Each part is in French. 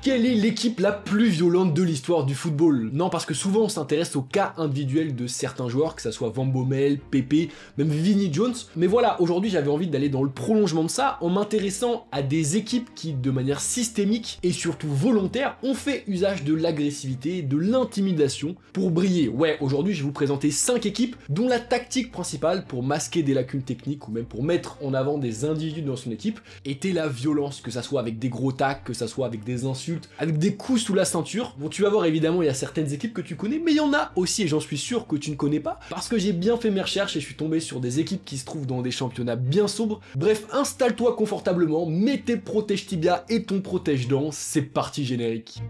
Quelle est l'équipe la plus violente de l'histoire du football? Non, parce que souvent on s'intéresse aux cas individuels de certains joueurs, que ça soit Van Bommel, Pepe, même Vinnie Jones. Mais voilà, aujourd'hui j'avais envie d'aller dans le prolongement de ça en m'intéressant à des équipes qui, de manière systémique et surtout volontaire, ont fait usage de l'agressivité, de l'intimidation pour briller. Ouais, aujourd'hui je vais vous présenter 5 équipes dont la tactique principale pour masquer des lacunes techniques ou même pour mettre en avant des individus dans son équipe était la violence, que ça soit avec des gros tacs, que ça soit avec des insultes, avec des coups sous la ceinture. Bon, tu vas voir, évidemment, il y a certaines équipes que tu connais, mais il y en a aussi, et j'en suis sûr, que tu ne connais pas, parce que j'ai bien fait mes recherches et je suis tombé sur des équipes qui se trouvent dans des championnats bien sombres. Bref, installe-toi confortablement, mets tes protèges tibia et ton protège-dents, c'est parti générique.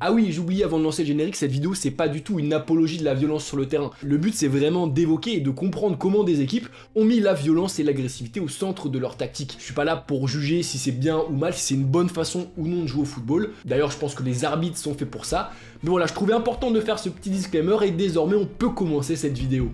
Ah oui, j'oubliais avant de lancer le générique, cette vidéo c'est pas du tout une apologie de la violence sur le terrain. Le but c'est vraiment d'évoquer et de comprendre comment des équipes ont mis la violence et l'agressivité au centre de leur tactique. Je suis pas là pour juger si c'est bien ou mal, si c'est une bonne façon ou non de jouer au football. D'ailleurs je pense que les arbitres sont faits pour ça. Mais voilà, je trouvais important de faire ce petit disclaimer et désormais on peut commencer cette vidéo.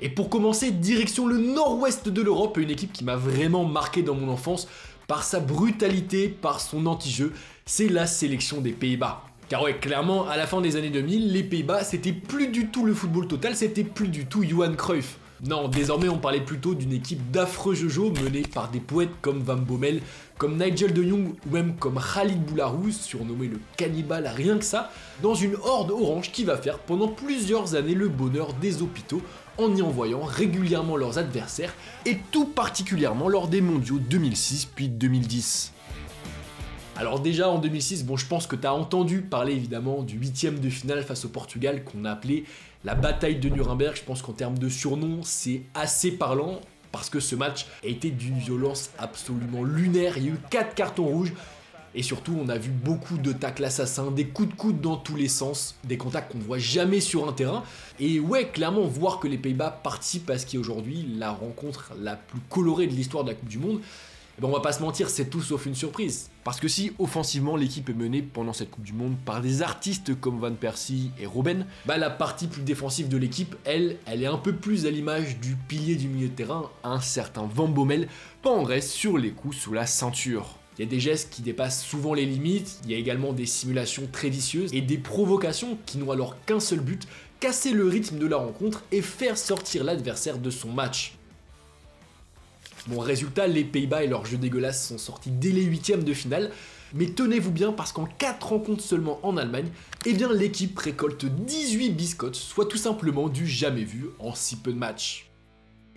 Et pour commencer, direction le nord-ouest de l'Europe, une équipe qui m'a vraiment marqué dans mon enfance par sa brutalité, par son anti-jeu, c'est la sélection des Pays-Bas. Car ouais, clairement, à la fin des années 2000, les Pays-Bas, c'était plus du tout le football total, c'était plus du tout Johan Cruyff. Non, désormais on parlait plutôt d'une équipe d'affreux jojo menée par des poètes comme Van Bommel, comme Nigel de Jong ou même comme Khalid Boulahrouz, surnommé le cannibale rien que ça, dans une horde orange qui va faire pendant plusieurs années le bonheur des hôpitaux en y envoyant régulièrement leurs adversaires et tout particulièrement lors des mondiaux 2006 puis 2010. Alors déjà en 2006, bon je pense que tu as entendu parler évidemment du 8e de finale face au Portugal qu'on a appelé la bataille de Nuremberg. Je pense qu'en termes de surnom c'est assez parlant parce que ce match a été d'une violence absolument lunaire. Il y a eu 4 cartons rouges et surtout on a vu beaucoup de tacles assassins, des coups de coude dans tous les sens, des contacts qu'on ne voit jamais sur un terrain. Et ouais, clairement voir que les Pays-Bas participent à ce qui est aujourd'hui la rencontre la plus colorée de l'histoire de la Coupe du Monde, eh ben on va pas se mentir, c'est tout sauf une surprise. Parce que si offensivement l'équipe est menée pendant cette Coupe du Monde par des artistes comme Van Persie et Robben, bah la partie plus défensive de l'équipe, elle est un peu plus à l'image du pilier du milieu de terrain, un certain Van Bommel, pas en reste sur les coups sous la ceinture. Il y a des gestes qui dépassent souvent les limites, il y a également des simulations très vicieuses et des provocations qui n'ont alors qu'un seul but, casser le rythme de la rencontre et faire sortir l'adversaire de son match. Bon, résultat, les Pays-Bas et leur jeu dégueulasse sont sortis dès les 8e de finale, mais tenez-vous bien parce qu'en 4 rencontres seulement en Allemagne, eh bien l'équipe récolte 18 biscottes, soit tout simplement du jamais vu en si peu de matchs.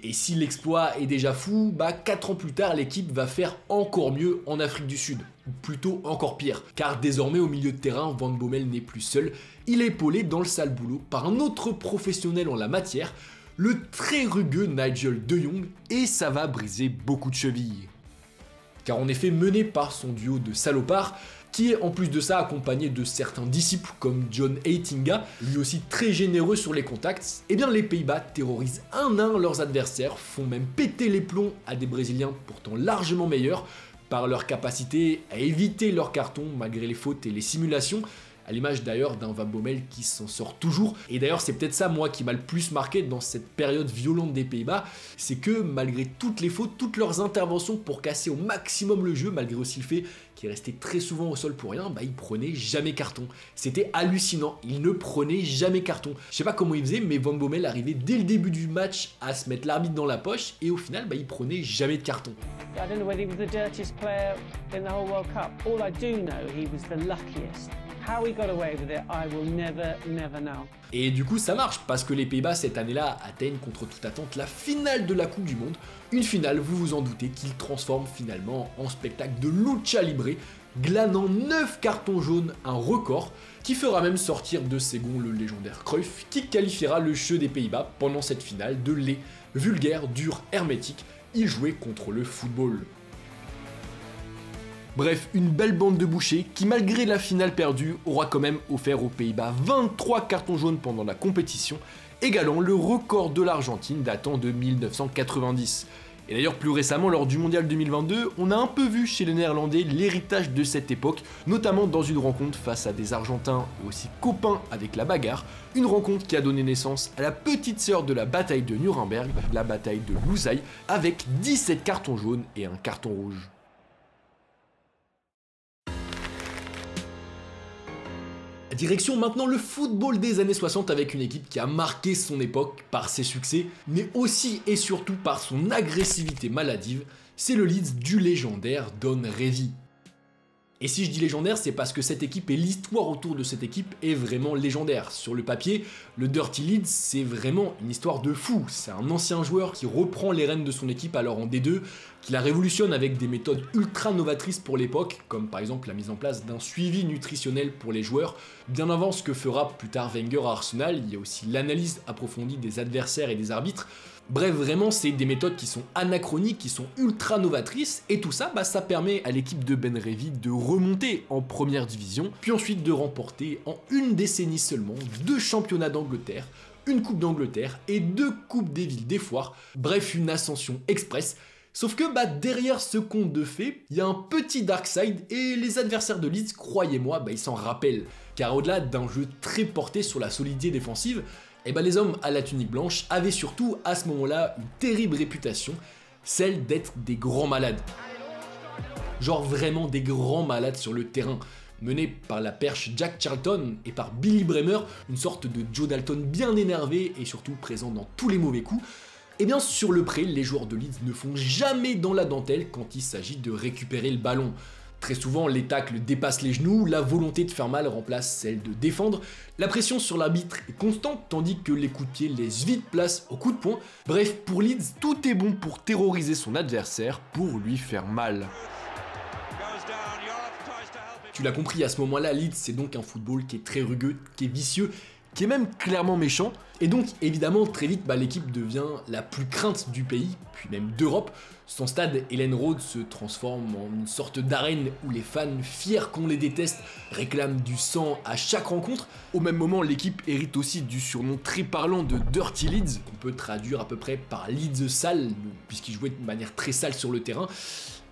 Et si l'exploit est déjà fou, bah 4 ans plus tard, l'équipe va faire encore mieux en Afrique du Sud. Ou plutôt encore pire, car désormais au milieu de terrain, Van Bommel n'est plus seul, il est épaulé dans le sale boulot par un autre professionnel en la matière, le très rugueux Nigel de Jong, et ça va briser beaucoup de chevilles. Car en effet, mené par son duo de salopards, qui est en plus de ça accompagné de certains disciples comme John Heitinga, lui aussi très généreux sur les contacts, et bien les Pays-Bas terrorisent un à un leurs adversaires, font même péter les plombs à des Brésiliens pourtant largement meilleurs, par leur capacité à éviter leurs cartons malgré les fautes et les simulations, à l'image d'ailleurs d'un Van Bommel qui s'en sort toujours. Et d'ailleurs c'est peut-être ça moi qui m'a le plus marqué dans cette période violente des Pays-Bas, c'est que malgré toutes les fautes, toutes leurs interventions pour casser au maximum le jeu, malgré aussi le fait qu'il restait très souvent au sol pour rien, bah il prenait jamais carton. C'était hallucinant, il ne prenait jamais carton. Je sais pas comment il faisait, mais Van Bommel arrivait dès le début du match à se mettre l'arbitre dans la poche et au final bah il prenait jamais de carton. I don't know whether he was the dirtiest player in the whole World Cup. All I do know, he was the luckiest. How he got away with it, I will never know. Et du coup ça marche, parce que les Pays-Bas cette année-là atteignent contre toute attente la finale de la Coupe du Monde. Une finale, vous vous en doutez, qu'ils transforment finalement en spectacle de lucha libre, glanant 9 cartons jaunes, un record, qui fera même sortir de ses gonds le légendaire Cruyff, qui qualifiera le jeu des Pays-Bas pendant cette finale de lait, vulgaire, dur, hermétique, il jouait contre le football. Bref, une belle bande de bouchers qui, malgré la finale perdue, aura quand même offert aux Pays-Bas 23 cartons jaunes pendant la compétition, égalant le record de l'Argentine datant de 1990. Et d'ailleurs plus récemment lors du mondial 2022, on a un peu vu chez les Néerlandais l'héritage de cette époque, notamment dans une rencontre face à des Argentins et aussi copains avec la bagarre, une rencontre qui a donné naissance à la petite sœur de la bataille de Nuremberg, la bataille de Loussail, avec 17 cartons jaunes et un carton rouge. Direction maintenant le football des années 60 avec une équipe qui a marqué son époque par ses succès, mais aussi et surtout par son agressivité maladive, c'est le Leeds du légendaire Don Revie. Et si je dis légendaire, c'est parce que cette équipe et l'histoire autour de cette équipe est vraiment légendaire. Sur le papier, le Dirty Leeds, c'est vraiment une histoire de fou. C'est un ancien joueur qui reprend les rênes de son équipe alors en D2, qui la révolutionne avec des méthodes ultra novatrices pour l'époque, comme par exemple la mise en place d'un suivi nutritionnel pour les joueurs, bien avant ce que fera plus tard Wenger à Arsenal. Il y a aussi l'analyse approfondie des adversaires et des arbitres. Bref, vraiment, c'est des méthodes qui sont anachroniques, qui sont ultra novatrices, et tout ça, ça permet à l'équipe de Ben Revie de remonter en première division, puis ensuite de remporter en une décennie seulement 2 championnats d'Angleterre, une coupe d'Angleterre et 2 coupes des villes des foires, bref, une ascension express. Sauf que derrière ce conte de fées, il y a un petit dark side, et les adversaires de Leeds, croyez-moi, ils s'en rappellent, car au-delà d'un jeu très porté sur la solidité défensive, les hommes à la tunique blanche avaient surtout à ce moment-là une terrible réputation, celle d'être des grands malades. Genre vraiment des grands malades sur le terrain, menés par la perche Jack Charlton et par Billy Bremer, une sorte de Joe Dalton bien énervé et surtout présent dans tous les mauvais coups. Et bien sur le pré, les joueurs de Leeds ne font jamais dans la dentelle quand il s'agit de récupérer le ballon. Très souvent, les tacles dépassent les genoux, la volonté de faire mal remplace celle de défendre, la pression sur l'arbitre est constante tandis que les coups de pied laissent vite place aux coups de poing. Bref, pour Leeds, tout est bon pour terroriser son adversaire, pour lui faire mal. Tu l'as compris, à ce moment-là, Leeds c'est donc un football qui est très rugueux, qui est vicieux, qui est même clairement méchant, et donc évidemment très vite l'équipe devient la plus crainte du pays, puis même d'Europe. Son stade Ellen Road se transforme en une sorte d'arène où les fans, fiers qu'on les déteste, réclament du sang à chaque rencontre. Au même moment, l'équipe hérite aussi du surnom très parlant de Dirty Leeds, qu'on peut traduire à peu près par Leeds sale, puisqu'il jouait de manière très sale sur le terrain.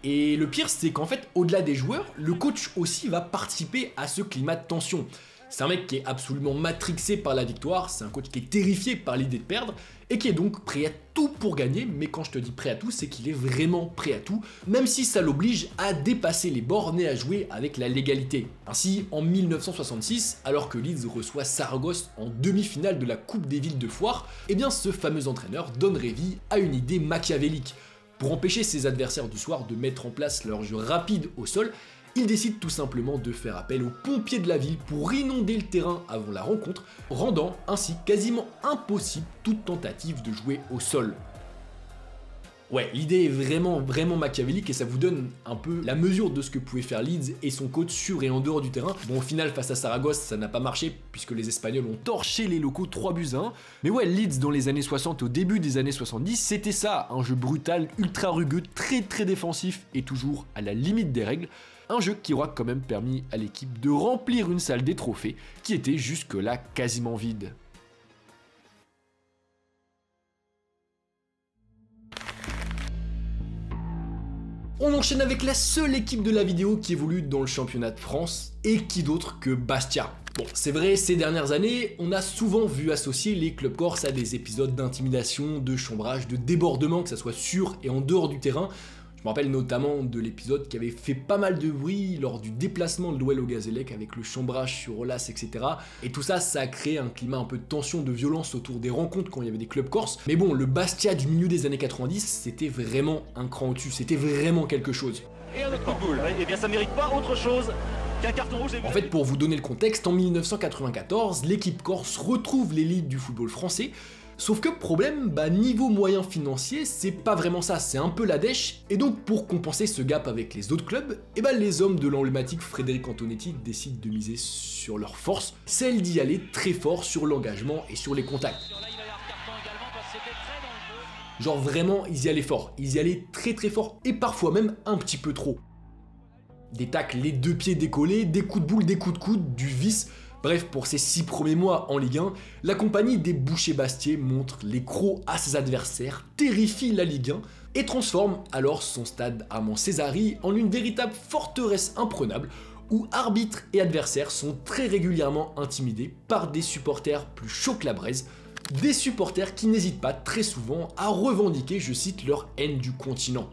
Et le pire, c'est qu'en fait, au-delà des joueurs, le coach aussi va participer à ce climat de tension. C'est un mec qui est absolument matrixé par la victoire, c'est un coach qui est terrifié par l'idée de perdre, et qui est donc prêt à tout pour gagner, mais quand je te dis prêt à tout, c'est qu'il est vraiment prêt à tout, même si ça l'oblige à dépasser les bornes et à jouer avec la légalité. Ainsi, en 1966, alors que Leeds reçoit Saragosse en demi-finale de la Coupe des villes de foire, ce fameux entraîneur, Don Revie, a une idée machiavélique. Pour empêcher ses adversaires du soir de mettre en place leur jeu rapide au sol, il décide tout simplement de faire appel aux pompiers de la ville pour inonder le terrain avant la rencontre, rendant ainsi quasiment impossible toute tentative de jouer au sol. Ouais, l'idée est vraiment machiavélique et ça vous donne un peu la mesure de ce que pouvait faire Leeds et son coach sur et en dehors du terrain. Bon, au final, face à Saragosse, ça n'a pas marché puisque les Espagnols ont torché les locaux 3-1. Mais ouais, Leeds dans les années 60, au début des années 70, c'était ça, un jeu brutal, ultra rugueux, très défensif et toujours à la limite des règles. Un jeu qui aura quand même permis à l'équipe de remplir une salle des trophées qui était jusque-là quasiment vide. On enchaîne avec la seule équipe de la vidéo qui évolue dans le championnat de France, et qui d'autre que Bastia. Bon, c'est vrai, ces dernières années, on a souvent vu associer les clubs corses à des épisodes d'intimidation, de chambrage, de débordement, que ça soit sur et en dehors du terrain. Je me rappelle notamment de l'épisode qui avait fait pas mal de bruit lors du déplacement de l'OL au Gazélec avec le chambrage sur Olas, etc. Et tout ça, ça a créé un climat un peu de tension, de violence autour des rencontres quand il y avait des clubs corses. Mais bon, le Bastia du milieu des années 90, c'était vraiment un cran au-dessus, c'était vraiment quelque chose. Et un autre coup de boule, eh bien ça mérite pas autre chose qu'un carton rouge. En fait, pour vous donner le contexte, en 1994, l'équipe corse retrouve l'élite du football français. Sauf que problème, niveau moyen financier, c'est pas vraiment ça, c'est un peu la dèche, et donc pour compenser ce gap avec les autres clubs, les hommes de l'emblématique Frédéric Antonetti décident de miser sur leur force, celle d'y aller très fort sur l'engagement et sur les contacts. Genre vraiment, ils y allaient fort, ils y allaient très fort, et parfois même un petit peu trop. Des tacles les deux pieds décollés, des coups de boule, des coups de coude, du vice. Bref, pour ces 6 premiers mois en Ligue 1, la compagnie des Bouchers Bastiais montre les crocs à ses adversaires, terrifie la Ligue 1, et transforme alors son stade Armand Cesari en une véritable forteresse imprenable où arbitres et adversaires sont très régulièrement intimidés par des supporters plus chauds que la braise, des supporters qui n'hésitent pas très souvent à revendiquer, je cite, leur haine du continent.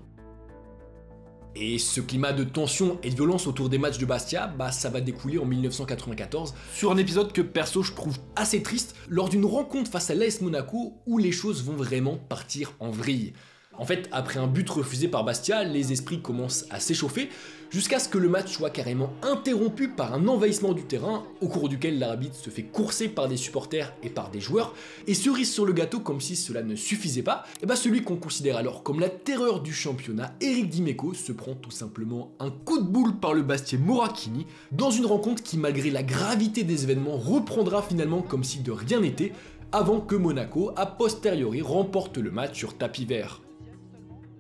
Et ce climat de tension et de violence autour des matchs de Bastia, ça va découler en 1994 sur un épisode que perso je trouve assez triste lors d'une rencontre face à l'AS Monaco où les choses vont vraiment partir en vrille. En fait, après un but refusé par Bastia, les esprits commencent à s'échauffer jusqu'à ce que le match soit carrément interrompu par un envahissement du terrain au cours duquel l'arbitre se fait courser par des supporters et par des joueurs. Et cerise sur le gâteau, comme si cela ne suffisait pas, celui qu'on considère alors comme la terreur du championnat, Eric Dimeco, se prend tout simplement un coup de boule par le Bastien Moracchini dans une rencontre qui, malgré la gravité des événements, reprendra finalement comme si de rien n'était avant que Monaco, a posteriori, remporte le match sur tapis vert.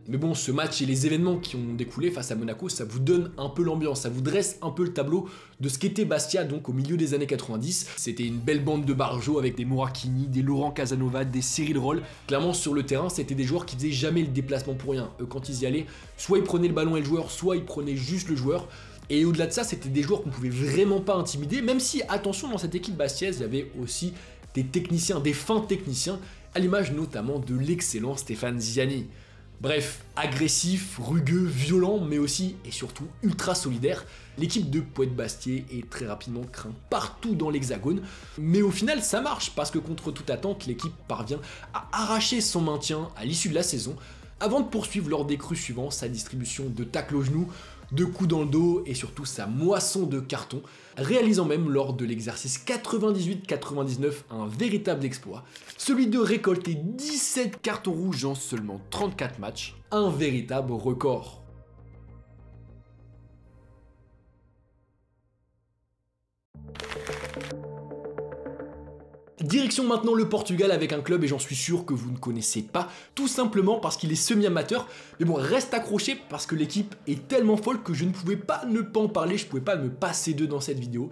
Mais bon, ce match et les événements qui ont découlé face à Monaco, ça vous donne un peu l'ambiance, ça vous dresse un peu le tableau de ce qu'était Bastia donc au milieu des années 90. C'était une belle bande de barjots avec des Moracchini, des Laurent Casanova, des Cyril Roll. Clairement sur le terrain, c'était des joueurs qui faisaient jamais le déplacement pour rien. Eux, quand ils y allaient, soit ils prenaient le ballon et le joueur, soit ils prenaient juste le joueur. Et au-delà de ça, c'était des joueurs qu'on pouvait vraiment pas intimider, même si, attention, dans cette équipe bastiaise, il y avait aussi des techniciens, des fins techniciens, à l'image notamment de l'excellent Stéphane Ziani. Bref, agressif, rugueux, violent, mais aussi et surtout ultra solidaire, l'équipe de Poète-Bastier est très rapidement crainte partout dans l'Hexagone, mais au final ça marche parce que contre toute attente, l'équipe parvient à arracher son maintien à l'issue de la saison, avant de poursuivre lors des crus suivants sa distribution de tacles au genou, de coups dans le dos et surtout sa moisson de cartons, réalisant même lors de l'exercice 98-99 un véritable exploit, celui de récolter 17 cartons rouges en seulement 34 matchs, un véritable record. Direction maintenant le Portugal avec un club et j'en suis sûr que vous ne connaissez pas, tout simplement parce qu'il est semi-amateur, mais bon, reste accroché parce que l'équipe est tellement folle que je ne pouvais pas ne pas en parler, je pouvais pas me passer d'eux dans cette vidéo.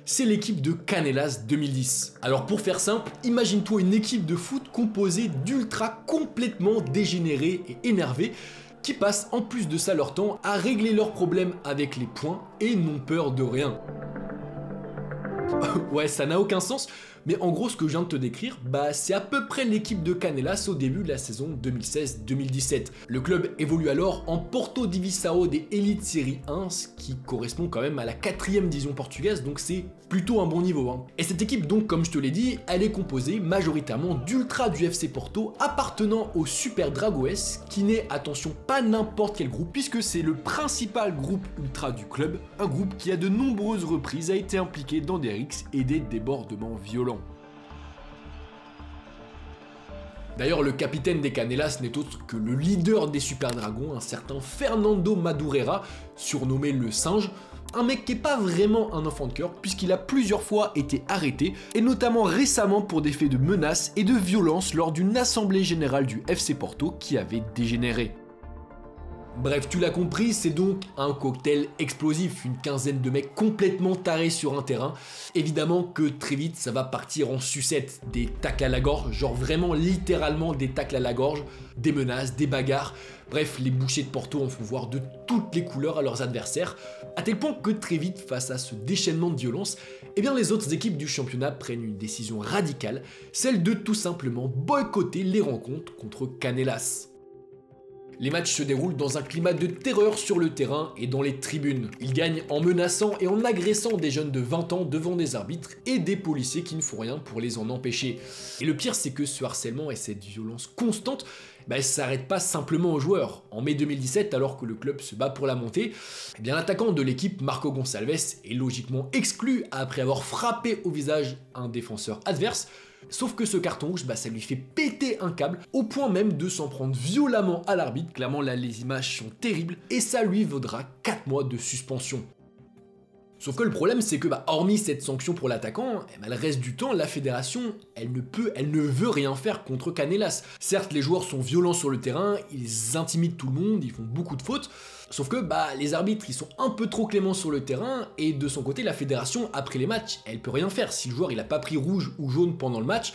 C'est l'équipe de Canelas 2010. Alors pour faire simple, imagine-toi une équipe de foot composée d'ultras complètement dégénérés et énervés, qui passent en plus de ça leur temps à régler leurs problèmes avec les points et n'ont peur de rien. Ouais, ça n'a aucun sens, mais en gros ce que je viens de te décrire, c'est à peu près l'équipe de Canelas au début de la saison 2016-2017. Le club évolue alors en Porto Divisão des Elite Série 1, ce qui correspond quand même à la 4e division portugaise, donc c'est plutôt un bon niveau. Et cette équipe donc, comme je te l'ai dit, elle est composée majoritairement d'ultras du FC Porto appartenant au Super Dragões, qui n'est, attention, pas n'importe quel groupe, puisque c'est le principal groupe ultra du club, un groupe qui à de nombreuses reprises a été impliqué dans des rixes et des débordements violents. D'ailleurs, le capitaine des Canelas n'est autre que le leader des Super Dragons, un certain Fernando Madureira, surnommé le Singe, un mec qui n'est pas vraiment un enfant de cœur puisqu'il a plusieurs fois été arrêté, et notamment récemment pour des faits de menaces et de violence lors d'une assemblée générale du FC Porto qui avait dégénéré. Bref, tu l'as compris, c'est donc un cocktail explosif, une quinzaine de mecs complètement tarés sur un terrain. Évidemment que très vite ça va partir en sucette, des tacles à la gorge, genre vraiment littéralement des tacles à la gorge, des menaces, des bagarres. Bref, les bouchers de Porto en font voir de toutes les couleurs à leurs adversaires, à tel point que très vite, face à ce déchaînement de violence, les autres équipes du championnat prennent une décision radicale, celle de tout simplement boycotter les rencontres contre Canelas. Les matchs se déroulent dans un climat de terreur sur le terrain et dans les tribunes. Ils gagnent en menaçant et en agressant des jeunes de 20 ans devant des arbitres et des policiers qui ne font rien pour les en empêcher. Et le pire, c'est que ce harcèlement et cette violence constante, ça s'arrête pas simplement aux joueurs. En mai 2017, alors que le club se bat pour la montée, l'attaquant de l'équipe, Marco Gonçalves, est logiquement exclu après avoir frappé au visage un défenseur adverse. Sauf que ce carton rouge, ça lui fait péter un câble, au point même de s'en prendre violemment à l'arbitre. Clairement là les images sont terribles, et ça lui vaudra 4 mois de suspension. Sauf que le problème c'est que hormis cette sanction pour l'attaquant, le reste du temps la fédération elle ne veut rien faire contre Canelas. Certes les joueurs sont violents sur le terrain, ils intimident tout le monde, ils font beaucoup de fautes, Sauf que les arbitres ils sont un peu trop cléments sur le terrain et de son côté la fédération après les matchs elle peut rien faire. Si le joueur il a pas pris rouge ou jaune pendant le match,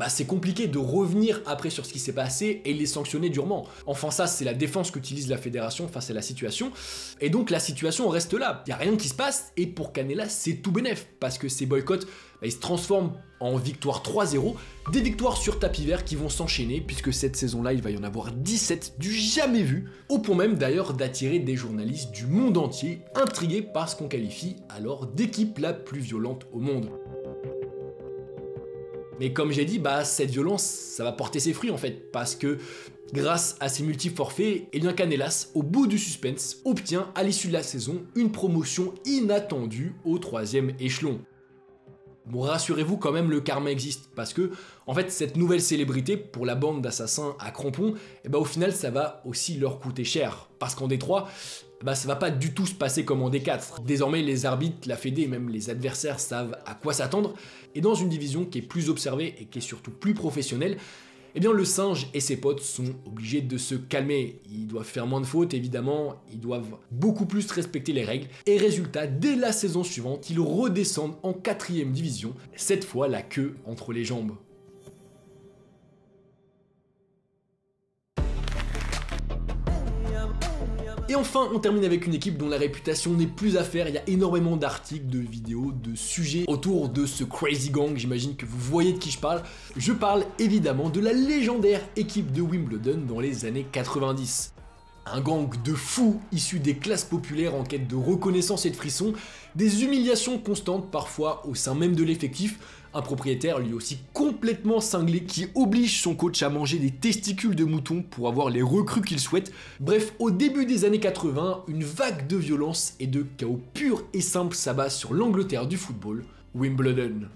c'est compliqué de revenir après sur ce qui s'est passé et les sanctionner durement. Enfin ça c'est la défense qu'utilise la fédération face à la situation et donc la situation reste là, il n'y a rien qui se passe et pour Canellas c'est tout bénef parce que ces boycotts ils se transforment en victoire 3-0, des victoires sur tapis vert qui vont s'enchaîner puisque cette saison-là il va y en avoir 17 du jamais vu, au point même d'ailleurs d'attirer des journalistes du monde entier intrigués par ce qu'on qualifie alors d'équipe la plus violente au monde. Mais comme j'ai dit, cette violence, ça va porter ses fruits en fait, parce que grâce à ses multi-forfaits, Canellas, au bout du suspense, obtient à l'issue de la saison une promotion inattendue au 3e échelon. Bon, rassurez-vous quand même, le karma existe, parce que en fait cette nouvelle célébrité pour la bande d'assassins à crampons, au final ça va aussi leur coûter cher, parce qu'en D3, ça va pas du tout se passer comme en D4. Désormais les arbitres, la fédé et même les adversaires savent à quoi s'attendre, et dans une division qui est plus observée et qui est surtout plus professionnelle, le singe et ses potes sont obligés de se calmer. Ils doivent faire moins de fautes évidemment, ils doivent beaucoup plus respecter les règles, et résultat, dès la saison suivante, ils redescendent en 4e division, cette fois la queue entre les jambes. Et enfin, on termine avec une équipe dont la réputation n'est plus à faire. Il y a énormément d'articles, de vidéos, de sujets autour de ce Crazy Gang. J'imagine que vous voyez de qui je parle. Je parle évidemment de la légendaire équipe de Wimbledon dans les années 90. Un gang de fous issus des classes populaires en quête de reconnaissance et de frissons, des humiliations constantes parfois au sein même de l'effectif, un propriétaire lui aussi complètement cinglé qui oblige son coach à manger des testicules de mouton pour avoir les recrues qu'il souhaite. Bref, au début des années 80, une vague de violence et de chaos pur et simple s'abat sur l'Angleterre du football, Wimbledon.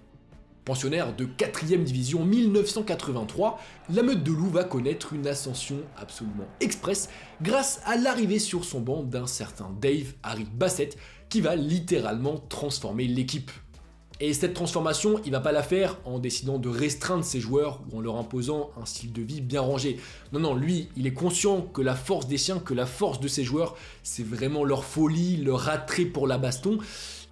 Pensionnaire de 4e division en 1983, la meute de loups va connaître une ascension absolument express grâce à l'arrivée sur son banc d'un certain Dave Harry Bassett qui va littéralement transformer l'équipe. Et cette transformation, il va pas la faire en décidant de restreindre ses joueurs ou en leur imposant un style de vie bien rangé. Non, lui, il est conscient que la force des siens, que la force de ses joueurs, c'est vraiment leur folie, leur attrait pour la baston.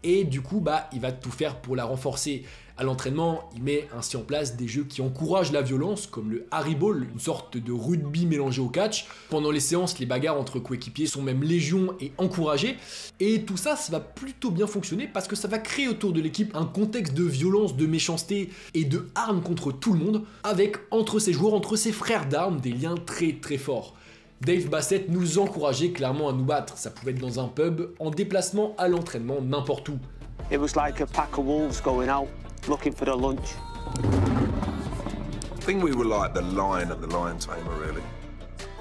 Et du coup, il va tout faire pour la renforcer. À l'entraînement, il met ainsi en place des jeux qui encouragent la violence, comme le Harry Ball, une sorte de rugby mélangé au catch. Pendant les séances, les bagarres entre coéquipiers sont même légion et encouragées. Et tout ça, ça va plutôt bien fonctionner parce que ça va créer autour de l'équipe un contexte de violence, de méchanceté et de hargne contre tout le monde, avec entre ses joueurs, entre ses frères d'armes, des liens très très forts. Dave Bassett nous encourageait clairement à nous battre. Ça pouvait être dans un pub, en déplacement, à l'entraînement, n'importe où. It was like a pack of wolves going out, looking for their lunch. I think we were like the lion and the lion tamer, really.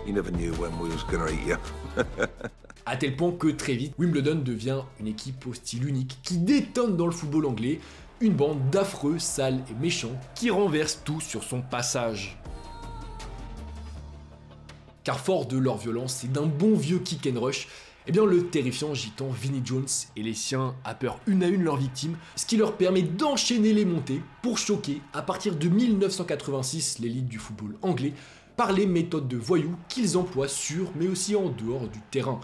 You never knew when we was gonna eat you. À tel point que très vite, Wimbledon devient une équipe au style unique qui détonne dans le football anglais, une bande d'affreux, sales et méchants qui renverse tout sur son passage. Car fort de leur violence et d'un bon vieux kick and rush, le terrifiant gitan Vinnie Jones et les siens appeurent une à une leurs victimes, ce qui leur permet d'enchaîner les montées pour choquer, à partir de 1986, l'élite du football anglais, par les méthodes de voyous qu'ils emploient sur mais aussi en dehors du terrain.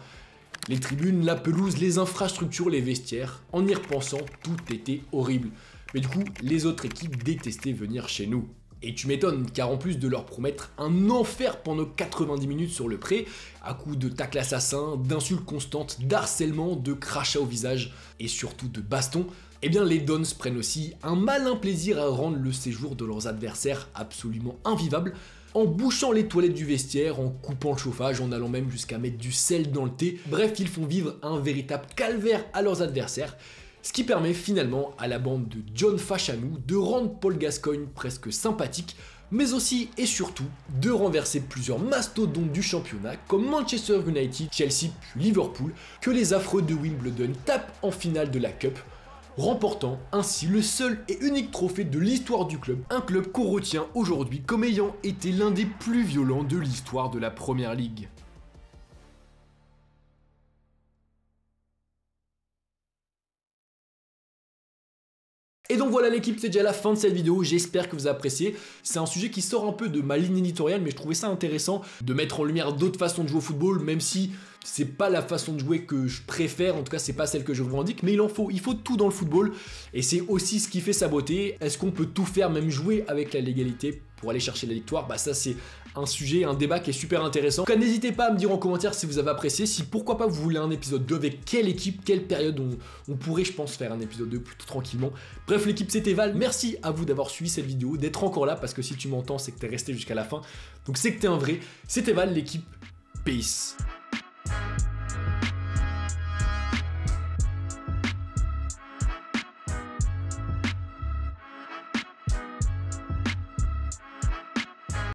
Les tribunes, la pelouse, les infrastructures, les vestiaires, en y repensant, tout était horrible. Mais du coup, les autres équipes détestaient venir chez nous. Et tu m'étonnes, car en plus de leur promettre un enfer pendant 90 minutes sur le pré, à coups de tacles assassins, d'insultes constantes, d'harcèlement, de crachats au visage et surtout de bastons, les Dons prennent aussi un malin plaisir à rendre le séjour de leurs adversaires absolument invivable, en bouchant les toilettes du vestiaire, en coupant le chauffage, en allant même jusqu'à mettre du sel dans le thé. Bref, ils font vivre un véritable calvaire à leurs adversaires, ce qui permet finalement à la bande de John Fashanu de rendre Paul Gascoigne presque sympathique, mais aussi et surtout de renverser plusieurs mastodontes du championnat comme Manchester United, Chelsea puis Liverpool, que les affreux de Wimbledon tapent en finale de la Cup, remportant ainsi le seul et unique trophée de l'histoire du club, un club qu'on retient aujourd'hui comme ayant été l'un des plus violents de l'histoire de la Première Ligue. Et donc voilà l'équipe, c'est déjà la fin de cette vidéo, j'espère que vous avez apprécié. C'est un sujet qui sort un peu de ma ligne éditoriale, mais je trouvais ça intéressant de mettre en lumière d'autres façons de jouer au football, même si c'est pas la façon de jouer que je préfère, en tout cas c'est pas celle que je revendique, mais il faut tout dans le football, et c'est aussi ce qui fait sa beauté. Est-ce qu'on peut tout faire, même jouer avec la légalité pour aller chercher la victoire? Bah ça c'est un sujet, un débat qui est super intéressant. En tout cas, n'hésitez pas à me dire en commentaire si vous avez apprécié, si pourquoi pas vous voulez un épisode 2, avec quelle équipe, quelle période on pourrait, je pense, faire un épisode 2 plutôt tranquillement. Bref, l'équipe c'était Val, merci à vous d'avoir suivi cette vidéo, d'être encore là, parce que si tu m'entends c'est que t'es resté jusqu'à la fin, donc c'est que t'es un vrai. C'était Val, l'équipe, peace.